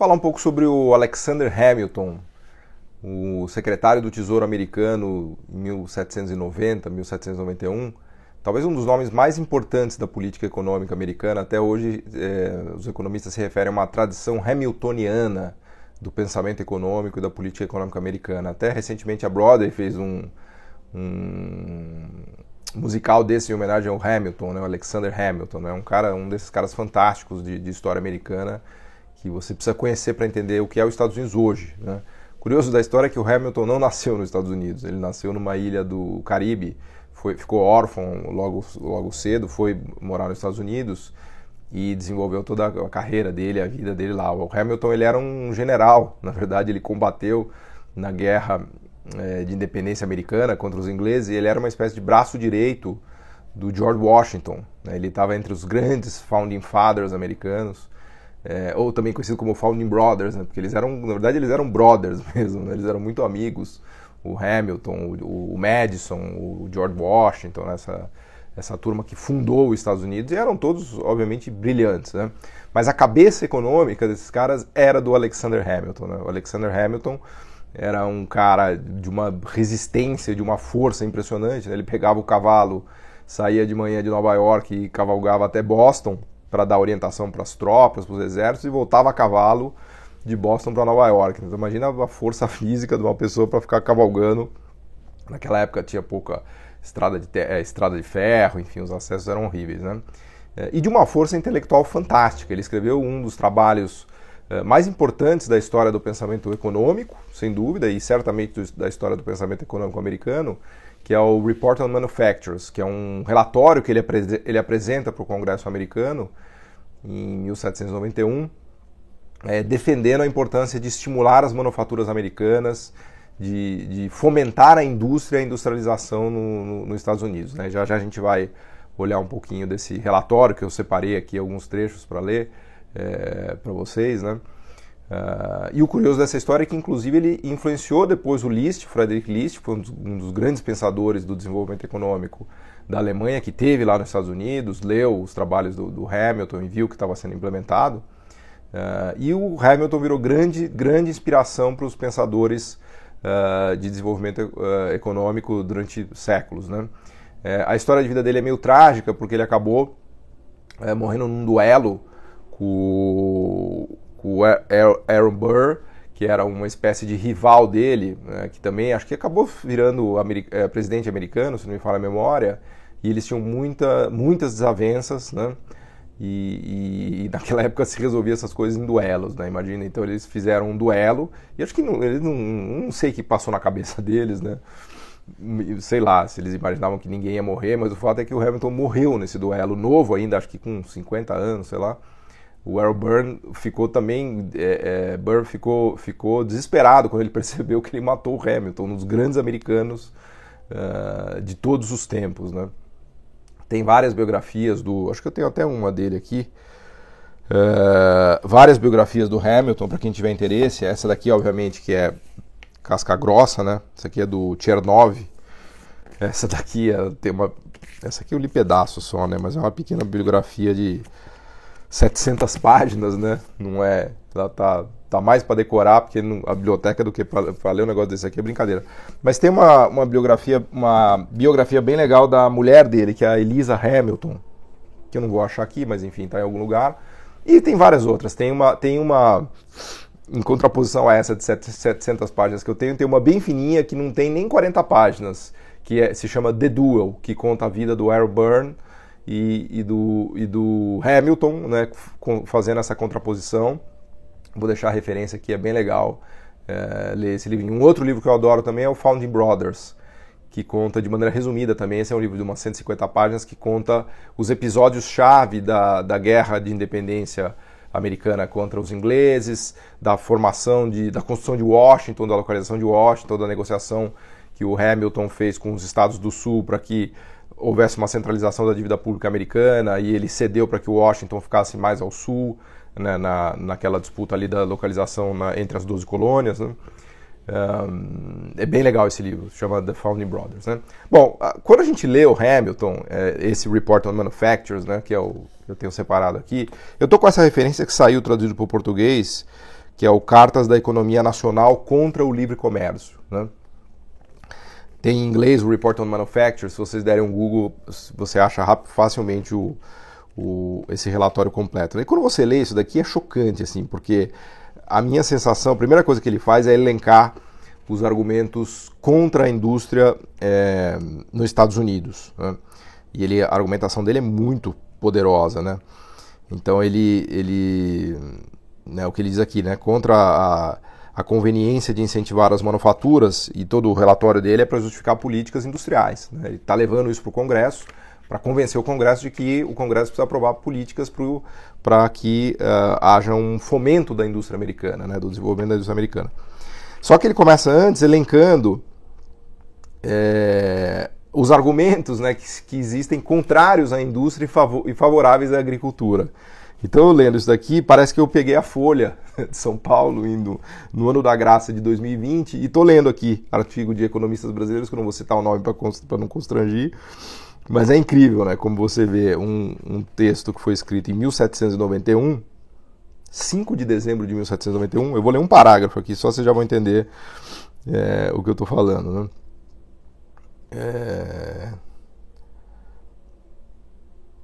falar um pouco sobre o Alexander Hamilton, o secretário do Tesouro americano em 1790, 1791, talvez um dos nomes mais importantes da política econômica americana. Até hoje, os economistas se referem a uma tradição hamiltoniana do pensamento econômico e da política econômica americana. Até recentemente a Broadway fez um musical desse em homenagem ao Hamilton, né, o Alexander Hamilton, né, um desses caras fantásticos de história americana que você precisa conhecer para entender o que é os Estados Unidos hoje, né. Curioso da história é que o Hamilton não nasceu nos Estados Unidos, ele nasceu numa ilha do Caribe, ficou órfão logo cedo, foi morar nos Estados Unidos e desenvolveu toda a carreira dele, a vida dele lá. O Hamilton, ele era um general, na verdade ele combateu na guerra de independência americana contra os ingleses, e ele era uma espécie de braço direito do George Washington, né? Ele estava entre os grandes founding fathers americanos, ou também conhecido como founding brothers, né? Porque eles eram, na verdade, eles eram brothers mesmo, né? Eles eram muito amigos, o Hamilton, o Madison, o George Washington, essa turma que fundou os Estados Unidos, e eram todos, obviamente, brilhantes, né? Mas a cabeça econômica desses caras era do Alexander Hamilton, né? O Alexander Hamilton era um cara de uma resistência, de uma força impressionante, né? Ele pegava o cavalo, saía de manhã de Nova York e cavalgava até Boston para dar orientação para as tropas, para os exércitos, e voltava a cavalo de Boston para Nova York. Então imagina a força física de uma pessoa para ficar cavalgando. Naquela época tinha pouca estrada de ferro, enfim, os acessos eram horríveis, né? E de uma força intelectual fantástica. Ele escreveu um dos trabalhos mais importantes da história do pensamento econômico, sem dúvida, e certamente da história do pensamento econômico americano, que é o Report on Manufactures, que é um relatório que ele apresenta para o Congresso americano em 1791, defendendo a importância de estimular as manufaturas americanas, de fomentar a indústria e a industrialização nos Estados Unidos, né? Já a gente vai olhar um pouquinho desse relatório, que eu separei aqui alguns trechos para ler para vocês, né? E o curioso dessa história é que, inclusive, ele influenciou depois o List, Frederick List, foi um dos grandes pensadores do desenvolvimento econômico da Alemanha, que teve lá nos Estados Unidos, leu os trabalhos do Hamilton e viu que estava sendo implementado. E o Hamilton virou grande inspiração para os pensadores de desenvolvimento econômico durante séculos, né? A história de vida dele é meio trágica, porque ele acabou morrendo num duelo com o Aaron Burr, que era uma espécie de rival dele, né, que também acho que acabou virando presidente americano, se não me falha a memória, e eles tinham muitas desavenças, né, e naquela época se resolvia essas coisas em duelos, né, imagina, então eles fizeram um duelo, e acho que eles não sei o que passou na cabeça deles, né, sei lá, se eles imaginavam que ninguém ia morrer, mas o fato é que o Hamilton morreu nesse duelo, novo ainda, acho que com 50 anos, sei lá. O Aaron Burr ficou também, ficou desesperado quando ele percebeu que ele matou o Hamilton, um dos grandes americanos de todos os tempos, né? Tem várias biografias acho que eu tenho até uma dele aqui, várias biografias do Hamilton, para quem tiver interesse. Essa daqui, obviamente, que é casca grossa, né? Essa aqui é do Chernov. Essa daqui essa aqui eu li pedaço só, né? Mas é uma pequena biografia de 700 páginas, né? Não é... Ela tá mais para decorar, porque a biblioteca, do que para ler um negócio desse aqui é brincadeira. Mas tem uma biografia bem legal da mulher dele, que é a Eliza Hamilton, que eu não vou achar aqui, mas enfim, tá em algum lugar. E tem várias outras. Tem uma em contraposição a essa de 700 páginas que eu tenho, tem uma bem fininha que não tem nem 40 páginas, que se chama The Duel, que conta a vida do Aaron Burr e do Hamilton, né, fazendo essa contraposição. Vou deixar a referência aqui, é bem legal ler esse livro. Um outro livro que eu adoro também é o Founding Brothers, que conta de maneira resumida também. Esse é um livro de umas 150 páginas que conta os episódios-chave da Guerra de Independência americana contra os ingleses, da construção de Washington, da localização de Washington, da negociação que o Hamilton fez com os estados do Sul para que houvesse uma centralização da dívida pública americana, e ele cedeu para que o Washington ficasse mais ao sul, né, naquela disputa ali da localização entre as 12 colônias, né? É bem legal esse livro, se chama The Founding Brothers, né? Bom, quando a gente lê o Hamilton, esse Report on Manufactures, né, que eu tenho separado aqui, eu tô com essa referência que saiu traduzido para o português, que é o Cartas da Economia Nacional contra o Livre Comércio, né? Tem em inglês o Report on Manufacture, se vocês derem um Google, você acha facilmente esse relatório completo. E quando você lê isso daqui é chocante, assim, porque a minha sensação, a primeira coisa que ele faz é elencar os argumentos contra a indústria nos Estados Unidos, né? E a argumentação dele é muito poderosa, né? Então né, o que ele diz aqui, né, contra a conveniência de incentivar as manufaturas, e todo o relatório dele é para justificar políticas industriais, né? Ele está levando isso para o Congresso, para convencer o Congresso de que o Congresso precisa aprovar políticas para que haja um fomento da indústria americana, né, do desenvolvimento da indústria americana. Só que ele começa antes elencando os argumentos, né, que existem contrários à indústria e favoráveis à agricultura. Então, eu lendo isso daqui, parece que eu peguei a Folha de São Paulo, indo no ano da graça de 2020, e estou lendo aqui artigo de economistas brasileiros, que eu não vou citar o nome para não constrangir, mas é incrível, né? Como você vê um texto que foi escrito em 1791, 5 de dezembro de 1791, eu vou ler um parágrafo aqui, só vocês já vão entender o que eu estou falando, né?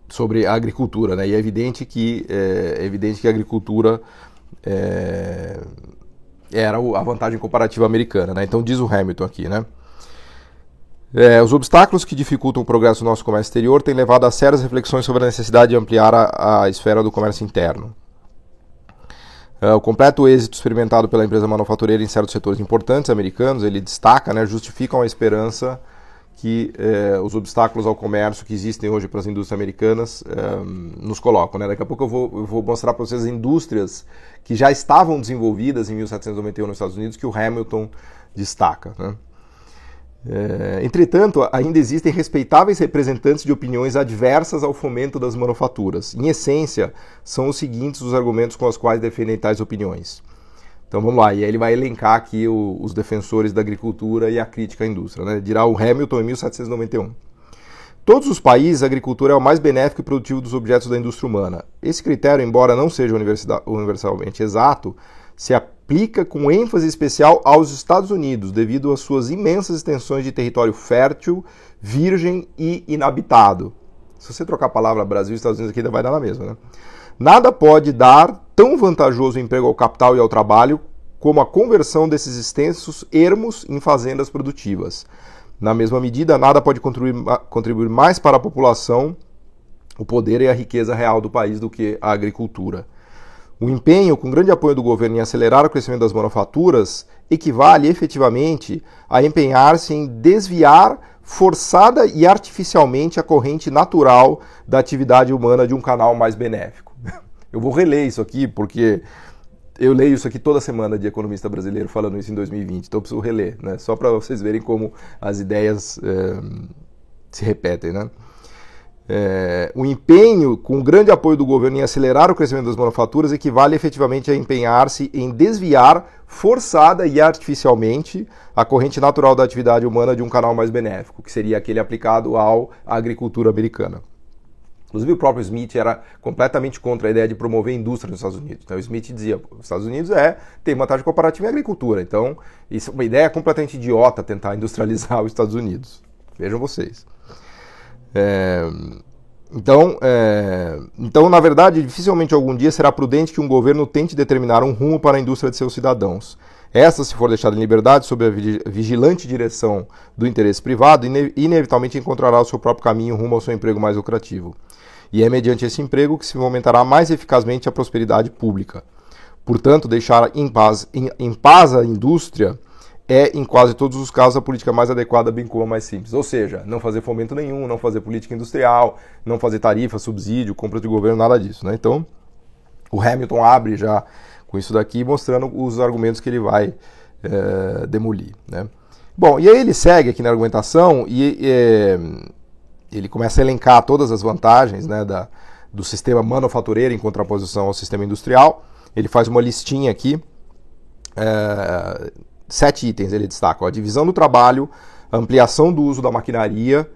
Sobre a agricultura, né? E é evidente que a agricultura era a vantagem comparativa americana, né? Então diz o Hamilton aqui, né? Os obstáculos que dificultam o progresso do nosso comércio exterior têm levado a sérias reflexões sobre a necessidade de ampliar a esfera do comércio interno. O completo êxito experimentado pela empresa manufatureira em certos setores importantes americanos, ele destaca, né, justificam a esperança que os obstáculos ao comércio que existem hoje para as indústrias americanas nos colocam, né? Daqui a pouco eu vou mostrar para vocês as indústrias que já estavam desenvolvidas em 1791 nos Estados Unidos, que o Hamilton destaca, né? Entretanto, ainda existem respeitáveis representantes de opiniões adversas ao fomento das manufaturas. Em essência, são os seguintes os argumentos com os quais defendem tais opiniões. Então vamos lá, e aí ele vai elencar aqui os defensores da agricultura e a crítica à indústria, né? Dirá o Hamilton em 1791. Todos os países, a agricultura é o mais benéfico e produtivo dos objetos da indústria humana. Esse critério, embora não seja universalmente exato, se aplica com ênfase especial aos Estados Unidos, devido às suas imensas extensões de território fértil, virgem e inabitado. Se você trocar a palavra Brasil e Estados Unidos aqui, ainda vai dar na mesma, né? Nada pode dar tão vantajoso emprego ao capital e ao trabalho como a conversão desses extensos ermos em fazendas produtivas. Na mesma medida, nada pode contribuir mais para a população, o poder e a riqueza real do país do que a agricultura. O empenho, com grande apoio do governo, em acelerar o crescimento das manufaturas equivale efetivamente a empenhar-se em desviar forçada e artificialmente a corrente natural da atividade humana de um canal mais benéfico. Eu vou reler isso aqui porque eu leio isso aqui toda semana de economista brasileiro falando isso em 2020, então eu preciso reler, né? Só para vocês verem como as ideias se repetem, né? O empenho, com grande apoio do governo, em acelerar o crescimento das manufaturas equivale efetivamente a empenhar-se em desviar forçada e artificialmente a corrente natural da atividade humana de um canal mais benéfico, que seria aquele aplicado à agricultura americana. Inclusive o próprio Smith era completamente contra a ideia de promover a indústria nos Estados Unidos. Então o Smith dizia, os Estados Unidos tem vantagem comparativa em agricultura, então isso é uma ideia completamente idiota tentar industrializar os Estados Unidos. Vejam vocês. Então, na verdade, dificilmente algum dia será prudente que um governo tente determinar um rumo para a indústria de seus cidadãos. Esta, se for deixada em liberdade sob a vigilante direção do interesse privado, inevitavelmente encontrará o seu próprio caminho rumo ao seu emprego mais lucrativo. E é mediante esse emprego que se fomentará mais eficazmente a prosperidade pública. Portanto, deixar em paz a indústria é, em quase todos os casos, a política mais adequada, bem como a mais simples. Ou seja, não fazer fomento nenhum, não fazer política industrial, não fazer tarifa, subsídio, compra de governo, nada disso, né? Então, o Hamilton abre já com isso daqui, mostrando os argumentos que ele vai demolir, né? Bom, e aí ele segue aqui na argumentação e ele começa a elencar todas as vantagens, né, do sistema manufatureiro em contraposição ao sistema industrial. Ele faz uma listinha aqui, 7 itens ele destaca: a divisão do trabalho, a ampliação do uso da maquinaria,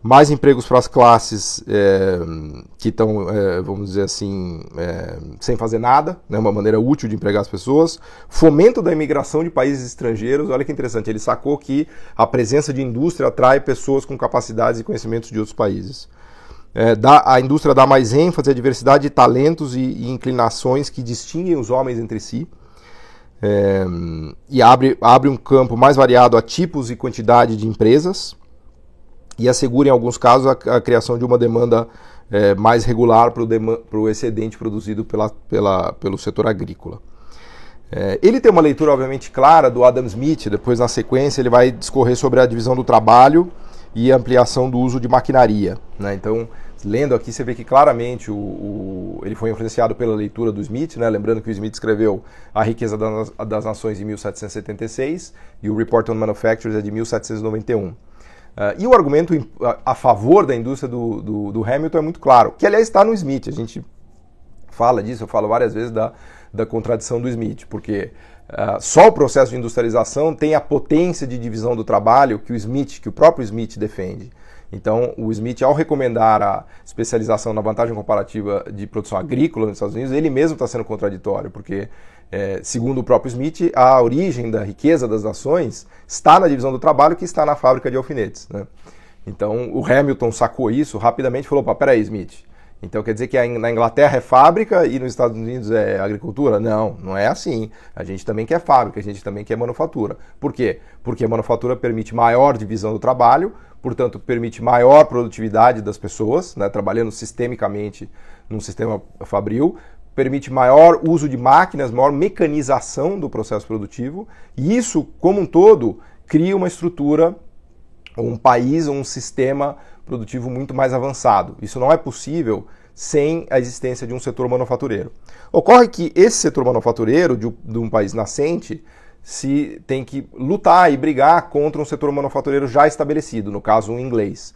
mais empregos para as classes que estão, vamos dizer assim, sem fazer nada, né, uma maneira útil de empregar as pessoas, fomento da imigração de países estrangeiros. Olha que interessante, ele sacou que a presença de indústria atrai pessoas com capacidades e conhecimentos de outros países. A indústria dá mais ênfase à diversidade de talentos e inclinações que distinguem os homens entre si, e abre um campo mais variado a tipos e quantidade de empresas, e assegura, em alguns casos, a criação de uma demanda mais regular para o excedente produzido pelo setor agrícola. Ele tem uma leitura, obviamente, clara do Adam Smith. Depois, na sequência, ele vai discorrer sobre a divisão do trabalho e a ampliação do uso de maquinaria, né? Então, lendo aqui, você vê que claramente ele foi influenciado pela leitura do Smith, né? Lembrando que o Smith escreveu A Riqueza das Nações em 1776 e o Report on Manufactures é de 1791. E o argumento a favor da indústria do Hamilton é muito claro, que aliás está no Smith. A gente fala disso, eu falo várias vezes da contradição do Smith, porque só o processo de industrialização tem a potência de divisão do trabalho que o próprio Smith defende. Então, o Smith, ao recomendar a especialização na vantagem comparativa de produção agrícola nos Estados Unidos, ele mesmo está sendo contraditório, porque, segundo o próprio Smith, a origem da riqueza das nações está na divisão do trabalho, que está na fábrica de alfinetes, né? Então, o Hamilton sacou isso rapidamente e falou: peraí, Smith, então quer dizer que na Inglaterra é fábrica e nos Estados Unidos é agricultura? Não, não é assim. A gente também quer fábrica, a gente também quer manufatura. Por quê? Porque a manufatura permite maior divisão do trabalho, portanto, permite maior produtividade das pessoas, né, trabalhando sistemicamente num sistema fabril, permite maior uso de máquinas, maior mecanização do processo produtivo, e isso, como um todo, cria uma estrutura, um país, um sistema produtivo muito mais avançado. Isso não é possível sem a existência de um setor manufatureiro. Ocorre que esse setor manufatureiro de um país nascente se tem que lutar e brigar contra um setor manufatureiro já estabelecido, no caso, o inglês.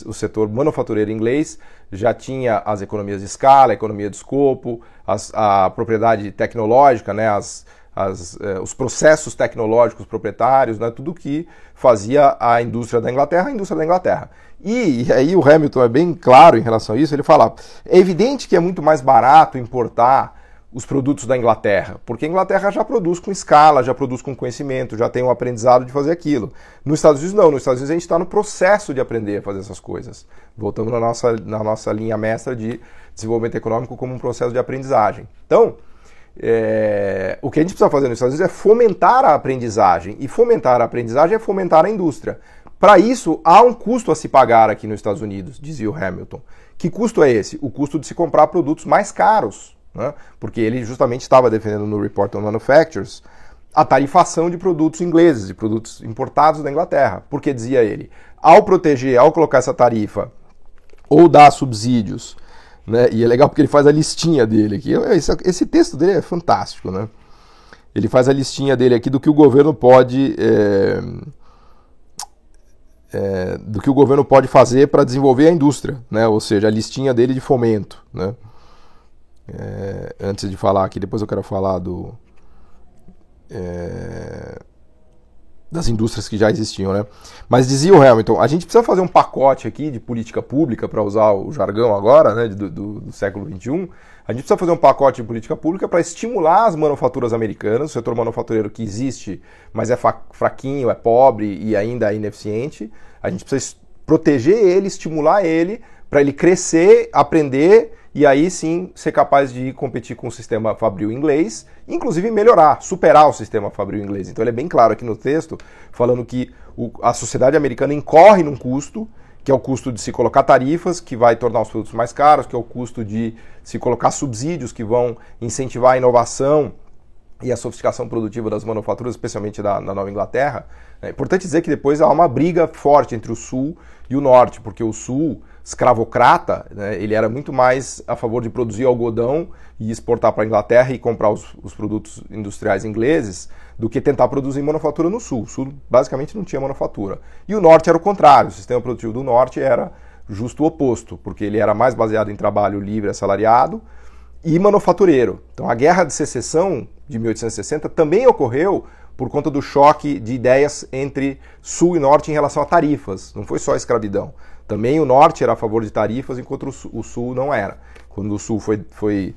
O setor manufatureiro inglês já tinha as economias de escala, a economia de escopo, a propriedade tecnológica, né, os processos tecnológicos proprietários, né, tudo que fazia a indústria da Inglaterra. E aí o Hamilton é bem claro em relação a isso. Ele fala: é evidente que é muito mais barato importar os produtos da Inglaterra, porque a Inglaterra já produz com escala, já produz com conhecimento, já tem um aprendizado de fazer aquilo. Nos Estados Unidos não, nos Estados Unidos a gente está no processo de aprender a fazer essas coisas. Voltamos na nossa linha mestra de desenvolvimento econômico como um processo de aprendizagem. Então, o que a gente precisa fazer nos Estados Unidos é fomentar a aprendizagem, e fomentar a aprendizagem é fomentar a indústria. Para isso, há um custo a se pagar aqui nos Estados Unidos, dizia o Hamilton. Que custo é esse? O custo de se comprar produtos mais caros, né? Porque ele justamente estava defendendo no Report on Manufactures a tarifação de produtos ingleses, de produtos importados da Inglaterra. Porque, dizia ele, ao colocar essa tarifa ou dar subsídios, né? E é legal porque ele faz a listinha dele aqui. Esse texto dele é fantástico, né? Ele faz a listinha dele aqui do que o governo pode fazer para desenvolver a indústria, né? Ou seja, a listinha dele de fomento, né? Antes de falar aqui, depois eu quero falar das indústrias que já existiam, né? Mas dizia o Hamilton: a gente precisa fazer um pacote aqui de política pública, para usar o jargão agora, né, do século XXI. A gente precisa fazer um pacote de política pública para estimular as manufaturas americanas, o setor manufatureiro que existe, mas é fraquinho, é pobre e ainda é ineficiente. A gente precisa proteger ele, estimular ele, para ele crescer, aprender e aí sim ser capaz de competir com o sistema fabril inglês, inclusive melhorar, superar o sistema fabril inglês. Então ele é bem claro aqui no texto, falando que a sociedade americana incorre num custo, que é o custo de se colocar tarifas, que vai tornar os produtos mais caros, que é o custo de se colocar subsídios, que vão incentivar a inovação e a sofisticação produtiva das manufaturas, especialmente na Nova Inglaterra. É importante dizer que depois há uma briga forte entre o Sul e o Norte, porque o Sul, escravocrata, né, ele era muito mais a favor de produzir algodão e exportar para a Inglaterra e comprar os produtos industriais ingleses, do que tentar produzir manufatura no Sul. O Sul basicamente não tinha manufatura. E o Norte era o contrário, o sistema produtivo do Norte era justo o oposto, porque ele era mais baseado em trabalho livre, assalariado e manufatureiro. Então a Guerra de Secessão de 1860 também ocorreu por conta do choque de ideias entre Sul e Norte em relação a tarifas. Não foi só a escravidão. Também o Norte era a favor de tarifas, enquanto o Sul não era. Quando o Sul foi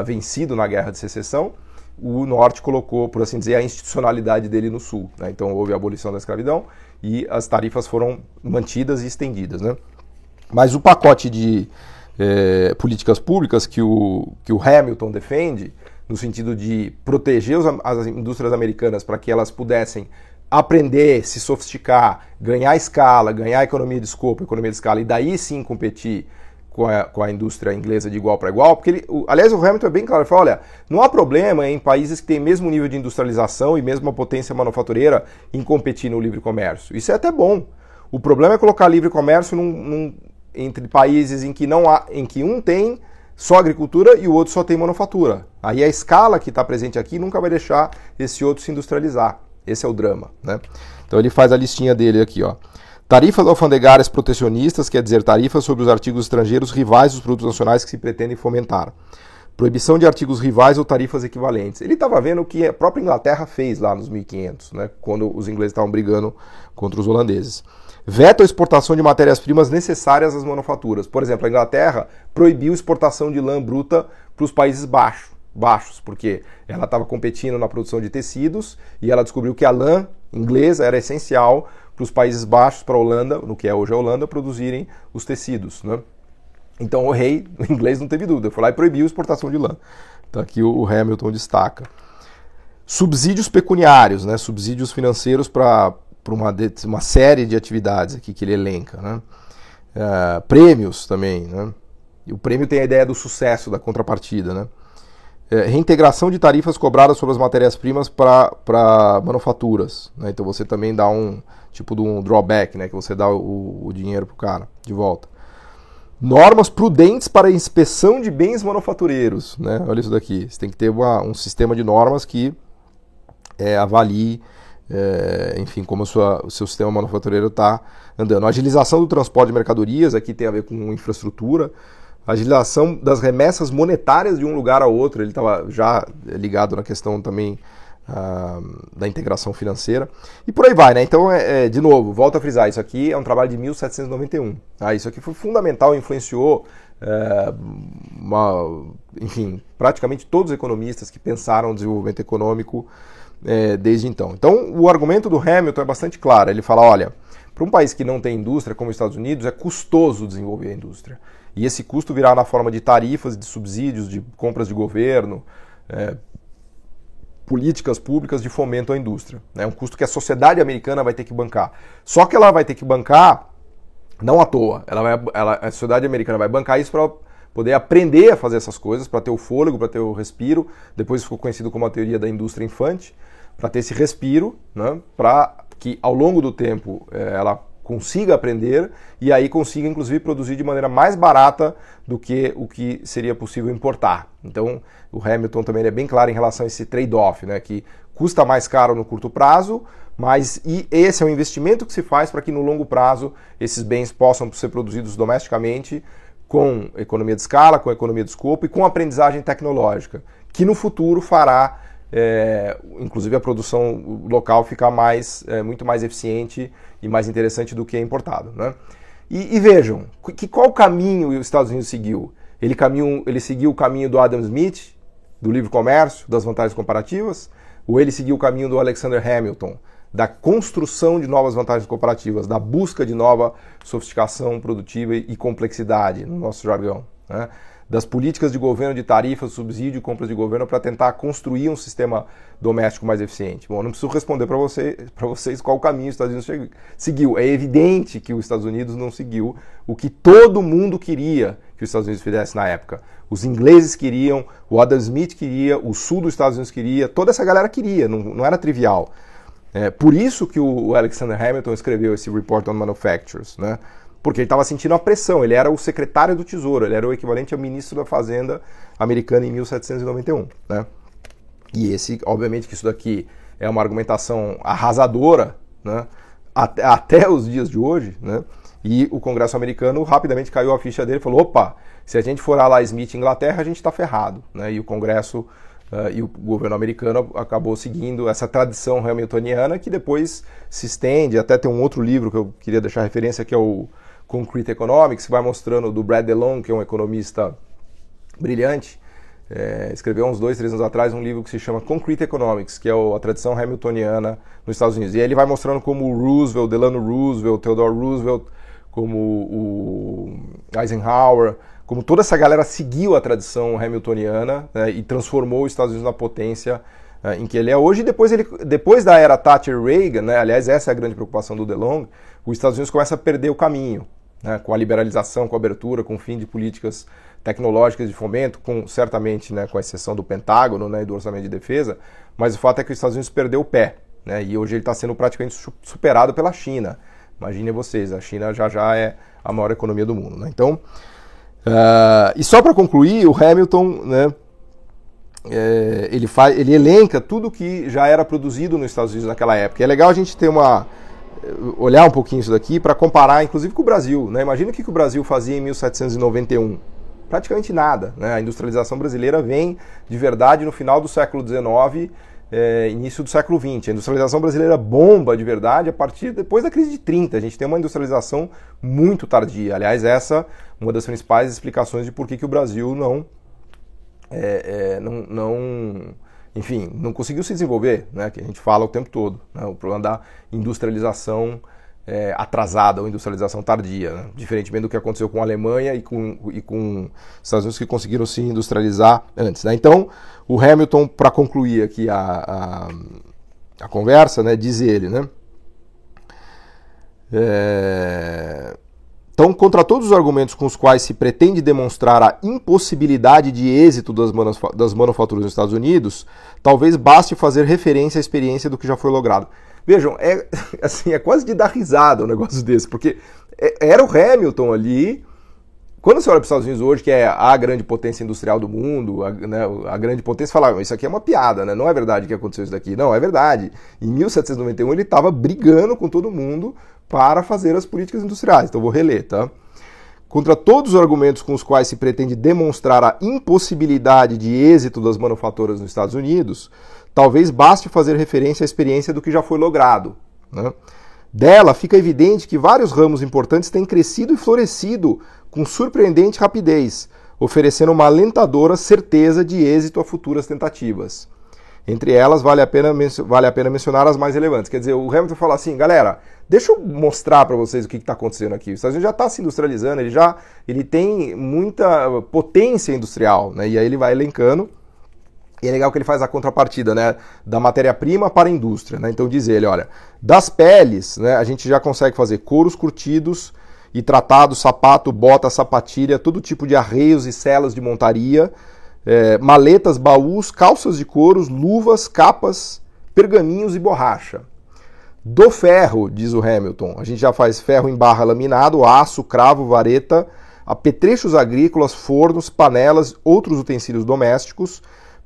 vencido na Guerra de Secessão, o Norte colocou, por assim dizer, a institucionalidade dele no Sul, né? Então houve a abolição da escravidão e as tarifas foram mantidas e estendidas, né? Mas o pacote de políticas públicas que o Hamilton defende, no sentido de proteger as indústrias americanas para que elas pudessem aprender, se sofisticar, ganhar escala, ganhar economia de escopo, economia de escala, e daí sim competir com a indústria inglesa de igual para igual, porque aliás, o Hamilton é bem claro, ele fala, olha, não há problema em países que têm mesmo nível de industrialização e mesma potência manufatureira em competir no livre comércio. Isso é até bom. O problema é colocar livre comércio entre países em que um tem só agricultura e o outro só tem manufatura. Aí a escala que está presente aqui nunca vai deixar esse outro se industrializar. Esse é o drama, né? Então ele faz a listinha dele aqui, ó. Tarifas alfandegárias protecionistas, quer dizer, tarifas sobre os artigos estrangeiros rivais dos produtos nacionais que se pretendem fomentar. Proibição de artigos rivais ou tarifas equivalentes. Ele estava vendo o que a própria Inglaterra fez lá nos 1500, né, quando os ingleses estavam brigando contra os holandeses. Veto a exportação de matérias-primas necessárias às manufaturas. Por exemplo, a Inglaterra proibiu exportação de lã bruta para os Países Baixos, porque ela estava competindo na produção de tecidos e ela descobriu que a lã inglesa era essencial para os Países Baixos, para a Holanda, no que é hoje a Holanda, produzirem os tecidos, né? Então o rei o inglês não teve dúvida, foi lá e proibiu a exportação de lã. Então aqui o Hamilton destaca. Subsídios pecuniários, né? Subsídios financeiros para uma série de atividades aqui que ele elenca, né? Prêmios também, né? E o prêmio tem a ideia do sucesso, da contrapartida, né? Reintegração de tarifas cobradas sobre as matérias-primas para manufaturas, né? Então você também dá um tipo de um drawback, né? Que você dá o dinheiro para o cara de volta. Normas prudentes para a inspeção de bens manufatureiros, né? Olha isso daqui, você tem que ter um sistema de normas que avalie, enfim, como o seu sistema manufatureiro está andando. A agilização do transporte de mercadorias, aqui tem a ver com infraestrutura. A agilização das remessas monetárias de um lugar a outro, ele estava já ligado na questão também da integração financeira. E por aí vai, né? Então, de novo, volto a frisar, isso aqui é um trabalho de 1791. Tá? Isso aqui foi fundamental, influenciou, enfim, praticamente todos os economistas que pensaram no desenvolvimento econômico desde então. Então, o argumento do Hamilton é bastante claro. Ele fala, olha, para um país que não tem indústria, como os Estados Unidos, é custoso desenvolver a indústria. E esse custo virá na forma de tarifas, de subsídios, de compras de governo, políticas públicas de fomento à indústria. É um custo que a sociedade americana vai ter que bancar. Só que ela vai ter que bancar não à toa. A sociedade americana vai bancar isso para poder aprender a fazer essas coisas, para ter o fôlego, para ter o respiro. Depois ficou conhecido como a teoria da indústria infante, para ter esse respiro, né, para que ao longo do tempo ela consiga aprender e aí consiga, inclusive, produzir de maneira mais barata do que o que seria possível importar. Então, o Hamilton também é bem claro em relação a esse trade-off, né, que custa mais caro no curto prazo, mas esse é um investimento que se faz para que no longo prazo esses bens possam ser produzidos domesticamente com economia de escala, com economia de escopo e com aprendizagem tecnológica, que no futuro fará inclusive a produção local ficar muito mais eficiente e mais interessante do que é importado, né? E vejam, qual caminho os Estados Unidos seguiu? Ele seguiu o caminho do Adam Smith, do livre comércio, das vantagens comparativas, ou ele seguiu o caminho do Alexander Hamilton, da construção de novas vantagens comparativas, da busca de nova sofisticação produtiva e complexidade, no nosso jargão, né? Das políticas de governo de tarifas, subsídio e compras de governo para tentar construir um sistema doméstico mais eficiente? Bom, não preciso responder para vocês qual caminho os Estados Unidos seguiu. É evidente que os Estados Unidos não seguiu o que todo mundo queria que os Estados Unidos fizesse na época. Os ingleses queriam, o Adam Smith queria, o sul dos Estados Unidos queria, toda essa galera queria, não era trivial. Por isso que o Alexander Hamilton escreveu esse Report on Manufactures, né? Porque ele estava sentindo a pressão, ele era o secretário do Tesouro, ele era o equivalente ao ministro da Fazenda americana em 1791, né? E obviamente que isso daqui é uma argumentação arrasadora, né? Até os dias de hoje, né? E o Congresso americano rapidamente caiu a ficha dele e falou, opa, se a gente for lá Smith Inglaterra, a gente está ferrado, né? E o Congresso e o governo americano acabou seguindo essa tradição hamiltoniana, que depois se estende, até tem um outro livro que eu queria deixar referência, que é o Concrete Economics, que vai mostrando, do Brad DeLong, que é um economista brilhante, escreveu uns 2, 3 anos atrás um livro que se chama Concrete Economics, que é a tradição hamiltoniana nos Estados Unidos. E aí ele vai mostrando como o Roosevelt, Delano Roosevelt, Theodore Roosevelt, como o Eisenhower, como toda essa galera seguiu a tradição hamiltoniana, né, e transformou os Estados Unidos na potência em que ele é hoje. E depois da era Thatcher-Reagan, né, aliás, essa é a grande preocupação do DeLong, os Estados Unidos começam a perder o caminho, né, com a liberalização, com a abertura, com o fim de políticas tecnológicas de fomento, certamente, né, com a exceção do Pentágono, né, e do orçamento de defesa, mas o fato é que os Estados Unidos perdeu o pé, né, e hoje ele está sendo praticamente superado pela China. Imaginem vocês, a China já é a maior economia do mundo, né? Então, e só para concluir, o Hamilton, né, ele elenca tudo que já era produzido nos Estados Unidos naquela época. E é legal a gente olhar um pouquinho isso daqui para comparar, inclusive, com o Brasil, né? Imagina o que o Brasil fazia em 1791. Praticamente nada, né? A industrialização brasileira vem de verdade no final do século XIX, início do século XX. A industrialização brasileira bomba de verdade depois da crise de 30. A gente tem uma industrialização muito tardia. Aliás, essa é uma das principais explicações de por que o Brasil não conseguiu se desenvolver, né? Que a gente fala o tempo todo, né? O problema da industrialização atrasada ou industrialização tardia, né? Diferentemente do que aconteceu com a Alemanha e com os Estados Unidos, que conseguiram se industrializar antes, né? Então, o Hamilton, para concluir aqui a conversa, né, diz ele, né? Então, contra todos os argumentos com os quais se pretende demonstrar a impossibilidade de êxito das manufaturas nos Estados Unidos, talvez baste fazer referência à experiência do que já foi logrado. Vejam, é quase de dar risada um negócio desse, porque era o Hamilton ali. Quando você olha para os Estados Unidos hoje, que é a grande potência industrial do mundo, a grande potência, fala, isso aqui é uma piada, né? Não é verdade que aconteceu isso daqui. Não, é verdade. Em 1791 ele estava brigando com todo mundo para fazer as políticas industriais. Então vou reler, tá? Contra todos os argumentos com os quais se pretende demonstrar a impossibilidade de êxito das manufaturas nos Estados Unidos, talvez baste fazer referência à experiência do que já foi logrado, né? Dela fica evidente que vários ramos importantes têm crescido e florescido com surpreendente rapidez, oferecendo uma alentadora certeza de êxito a futuras tentativas. Entre elas, vale a pena mencionar as mais relevantes. Quer dizer, o Hamilton fala assim, galera, deixa eu mostrar para vocês o que está acontecendo aqui. Os Estados Unidos já está se industrializando, ele tem muita potência industrial, né? E aí ele vai elencando. E é legal que ele faz a contrapartida, né, da matéria-prima para a indústria, né? Então diz ele, olha, das peles, né, a gente já consegue fazer couros curtidos e tratados, sapato, bota, sapatilha, todo tipo de arreios e celas de montaria, maletas, baús, calças de couros, luvas, capas, pergaminhos e borracha. Do ferro, diz o Hamilton, a gente já faz ferro em barra laminado, aço, cravo, vareta, apetrechos agrícolas, fornos, panelas, outros utensílios domésticos,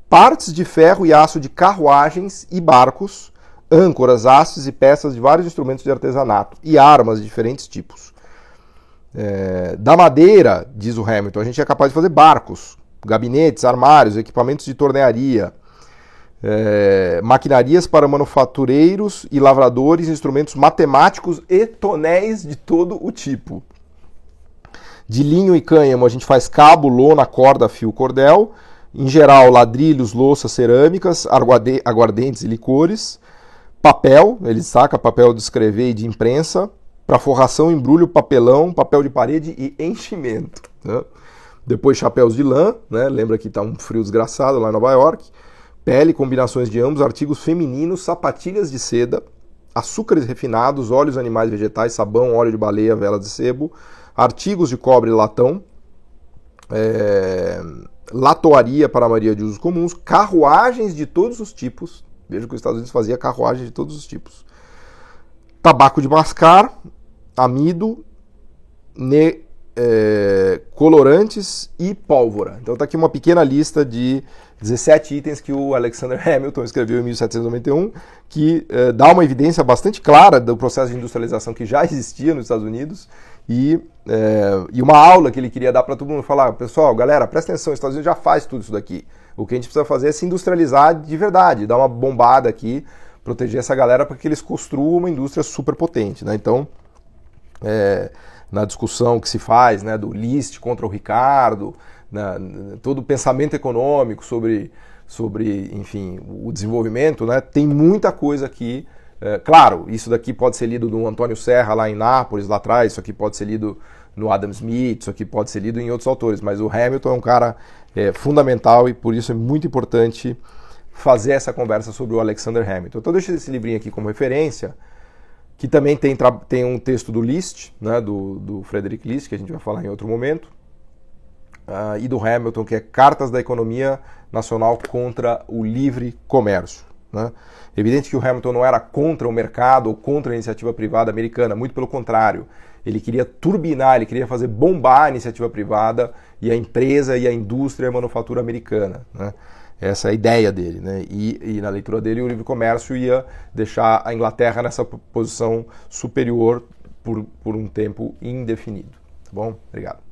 partes de ferro e aço de carruagens e barcos, âncoras, hastes e peças de vários instrumentos de artesanato e armas de diferentes tipos. Da madeira, diz o Hamilton, a gente é capaz de fazer barcos, gabinetes, armários, equipamentos de tornearia, maquinarias para manufatureiros e lavradores, instrumentos matemáticos e tonéis de todo o tipo. De linho e cânhamo a gente faz cabo, lona, corda, fio, cordel. Em geral, ladrilhos, louças, cerâmicas, aguardentes e licores. Papel, ele saca papel de escrever e de imprensa. Para forração, embrulho, papelão, papel de parede e enchimento, né? Depois chapéus de lã, né? Lembra que está um frio desgraçado lá em Nova York. Pele, combinações de ambos, artigos femininos, sapatilhas de seda, açúcares refinados, óleos animais e vegetais, sabão, óleo de baleia, velas de sebo, artigos de cobre e latão, latoaria para a maioria de usos comuns, carruagens de todos os tipos. Veja que os Estados Unidos fazia carruagens de todos os tipos. Tabaco de mascar, amido, colorantes e pólvora. Então está aqui uma pequena lista de 17 itens que o Alexander Hamilton escreveu em 1791, que dá uma evidência bastante clara do processo de industrialização que já existia nos Estados Unidos e uma aula que ele queria dar para todo mundo, falar, pessoal, galera, presta atenção, os Estados Unidos já faz tudo isso daqui. O que a gente precisa fazer é se industrializar de verdade, dar uma bombada aqui, proteger essa galera para que eles construam uma indústria super potente, né? Então, na discussão que se faz, né, do List contra o Ricardo, todo o pensamento econômico sobre, enfim, o desenvolvimento, né, tem muita coisa aqui. Claro, isso daqui pode ser lido do Antônio Serra lá em Nápoles, lá atrás, isso aqui pode ser lido no Adam Smith, isso aqui pode ser lido em outros autores, mas o Hamilton é um cara fundamental e por isso é muito importante fazer essa conversa sobre o Alexander Hamilton. Então eu deixo esse livrinho aqui como referência, que também tem um texto do List, né, do Frederick List, que a gente vai falar em outro momento, e do Hamilton, que é Cartas da Economia Nacional contra o Livre Comércio. Né? Evidente que o Hamilton não era contra o mercado ou contra a iniciativa privada americana, muito pelo contrário. Ele queria turbinar, ele queria fazer bombar a iniciativa privada e a empresa e a indústria e a manufatura americana. Né? Essa é a ideia dele. Né? E na leitura dele, o livre comércio ia deixar a Inglaterra nessa posição superior por um tempo indefinido. Tá bom? Obrigado.